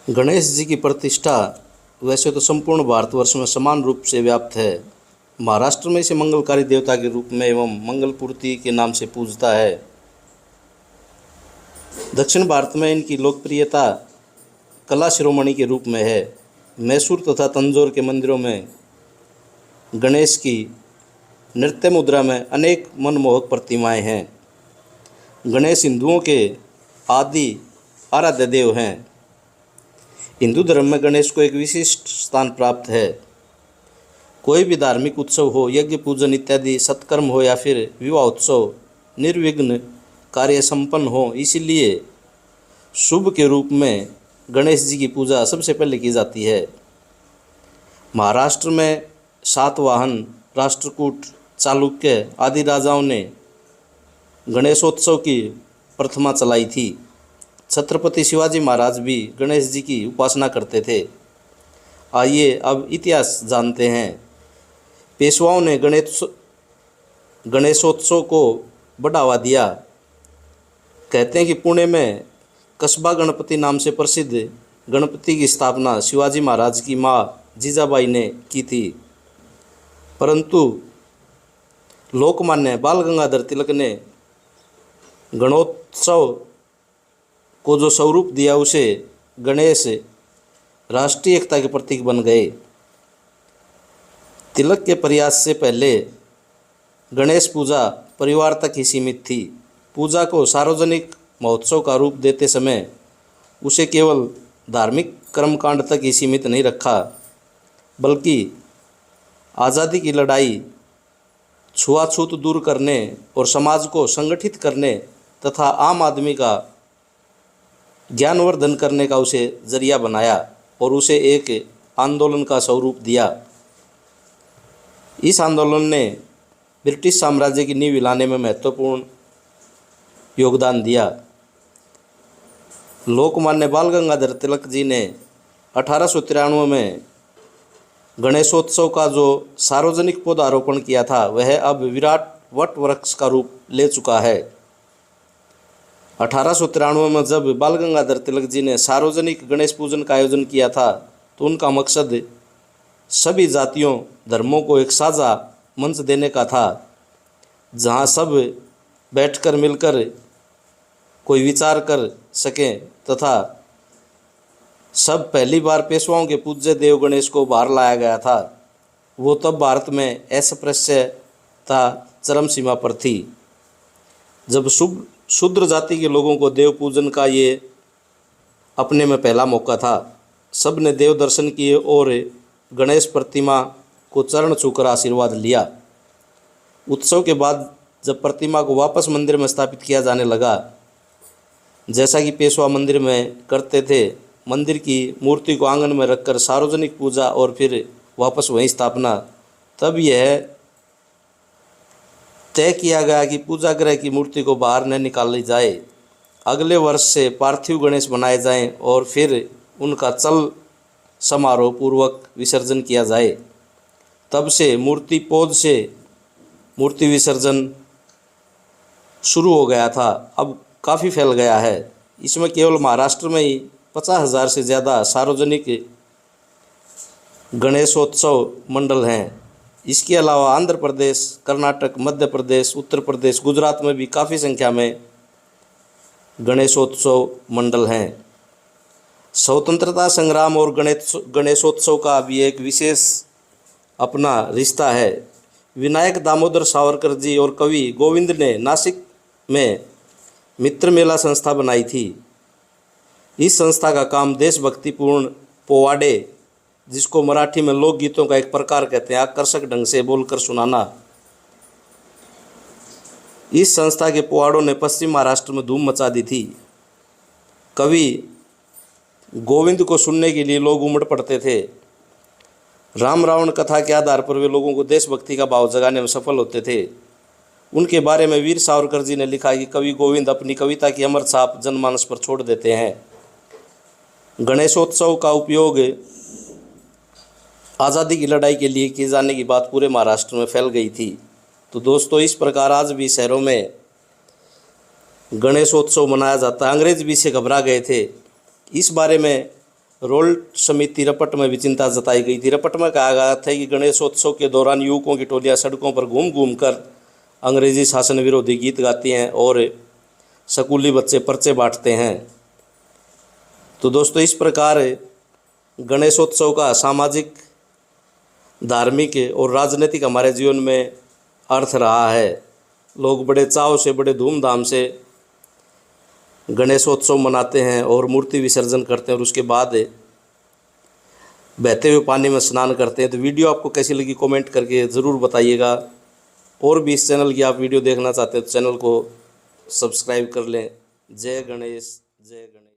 गणेश जी की प्रतिष्ठा वैसे तो संपूर्ण भारतवर्ष में समान रूप से व्याप्त है। महाराष्ट्र में इसे मंगलकारी देवता के रूप में एवं मंगल पूर्ति के नाम से पूजता है। दक्षिण भारत में इनकी लोकप्रियता कला शिरोमणि के रूप में है। मैसूर तथा तंजौर के मंदिरों में गणेश की नृत्य मुद्रा में अनेक मनमोहक प्रतिमाएं हैं। गणेश हिंदुओं के आदि आराध्य देव हैं। हिंदू धर्म में गणेश को एक विशिष्ट स्थान प्राप्त है। कोई भी धार्मिक उत्सव हो, यज्ञ पूजन इत्यादि सत्कर्म हो या फिर विवाह उत्सव, निर्विघ्न कार्य संपन्न हो, इसीलिए शुभ के रूप में गणेश जी की पूजा सबसे पहले की जाती है। महाराष्ट्र में सातवाहन, राष्ट्रकूट, चालुक्य आदि राजाओं ने गणेशोत्सव की प्रथमा चलाई थी। छत्रपति शिवाजी महाराज भी गणेश जी की उपासना करते थे। आइए अब इतिहास जानते हैं। पेशवाओं ने गणेशोत्सव को बढ़ावा दिया। कहते हैं कि पुणे में कस्बा गणपति नाम से प्रसिद्ध गणपति की स्थापना शिवाजी महाराज की माँ जीजाबाई ने की थी, परंतु लोकमान्य बाल गंगाधर तिलक ने गणोत्सव को जो स्वरूप दिया उसे गणेश राष्ट्रीय एकता के प्रतीक बन गए। तिलक के प्रयास से पहले गणेश पूजा परिवार तक ही सीमित थी। पूजा को सार्वजनिक महोत्सव का रूप देते समय उसे केवल धार्मिक कर्मकांड तक ही सीमित नहीं रखा, बल्कि आज़ादी की लड़ाई, छुआछूत दूर करने और समाज को संगठित करने तथा आम आदमी का ज्ञानवर्धन करने का उसे जरिया बनाया और उसे एक आंदोलन का स्वरूप दिया। इस आंदोलन ने ब्रिटिश साम्राज्य की नींव हिलाने में महत्वपूर्ण योगदान दिया। लोकमान्य बाल गंगाधर तिलक जी ने 1893 में गणेशोत्सव का जो सार्वजनिक पौधारोपण किया था वह अब विराट वट वृक्ष का रूप ले चुका है। 1893 में जब बाल गंगाधर तिलक जी ने सार्वजनिक गणेश पूजन का आयोजन किया था तो उनका मकसद सभी जातियों धर्मों को एक साझा मंच देने का था, जहां सब बैठकर मिलकर कोई विचार कर सकें तथा सब पहली बार पेशवाओं के पूज्य देव गणेश को बाहर लाया गया था। वो तब भारत में अस्पृश्यता चरम सीमा पर थी, जब शूद्र जाति के लोगों को देव पूजन का ये अपने में पहला मौका था। सब ने देव दर्शन किए और गणेश प्रतिमा को चरण छूकर आशीर्वाद लिया। उत्सव के बाद जब प्रतिमा को वापस मंदिर में स्थापित किया जाने लगा, जैसा कि पेशवा मंदिर में करते थे, मंदिर की मूर्ति को आंगन में रखकर सार्वजनिक पूजा और फिर वापस वहीं स्थापना, तब यह तय किया गया कि पूजा गृह की मूर्ति को बाहर न निकाली जाए। अगले वर्ष से पार्थिव गणेश बनाए जाएं और फिर उनका चल समारोह पूर्वक विसर्जन किया जाए। तब से मूर्ति पोज से मूर्ति विसर्जन शुरू हो गया था। अब काफ़ी फैल गया है। इसमें केवल महाराष्ट्र में ही 50,000 से ज़्यादा सार्वजनिक गणेशोत्सव मंडल हैं। इसके अलावा आंध्र प्रदेश, कर्नाटक, मध्य प्रदेश, उत्तर प्रदेश, गुजरात में भी काफ़ी संख्या में गणेशोत्सव मंडल हैं। स्वतंत्रता संग्राम और गणेशोत्सव का भी एक विशेष अपना रिश्ता है। विनायक दामोदर सावरकर जी और कवि गोविंद ने नासिक में मित्र मेला संस्था बनाई थी। इस संस्था का काम देशभक्तिपूर्ण पोवाड़े, जिसको मराठी में लोकगीतों का एक प्रकार कहते हैं, आकर्षक ढंग से बोलकर सुनाना। इस संस्था के पोवाड़ों ने पश्चिम महाराष्ट्र में धूम मचा दी थी। कवि गोविंद को सुनने के लिए लोग उमड़ पड़ते थे। राम रावण कथा के आधार पर वे लोगों को देशभक्ति का भाव जगाने में सफल होते थे। उनके बारे में वीर सावरकर जी ने लिखा कि कवि गोविंद अपनी कविता की अमर छाप जनमानस पर छोड़ देते हैं। गणेशोत्सव का उपयोग आज़ादी की लड़ाई के लिए किए जाने की बात पूरे महाराष्ट्र में फैल गई थी। तो दोस्तों, इस प्रकार आज भी शहरों में गणेशोत्सव मनाया जाता है। अंग्रेज भी इससे घबरा गए थे। इस बारे में रोल समिति रपट में भी चिंता जताई गई थी। रपट में कहा गया था कि गणेशोत्सव के दौरान युवकों की टोलियां सड़कों पर घूम घूम कर अंग्रेजी शासन विरोधी गीत गाती हैं और स्कूली बच्चे पर्चे बांटते हैं। तो दोस्तों, इस प्रकार गणेशोत्सव का सामाजिक, धार्मिक और राजनीतिक हमारे जीवन में अर्थ रहा है। लोग बड़े चाव से, बड़े धूमधाम से गणेशोत्सव मनाते हैं और मूर्ति विसर्जन करते हैं और उसके बाद बहते हुए पानी में स्नान करते हैं। तो वीडियो आपको कैसी लगी कमेंट करके ज़रूर बताइएगा। और भी इस चैनल की आप वीडियो देखना चाहते हैं तो चैनल को सब्सक्राइब कर लें। जय गणेश, जय गणेश।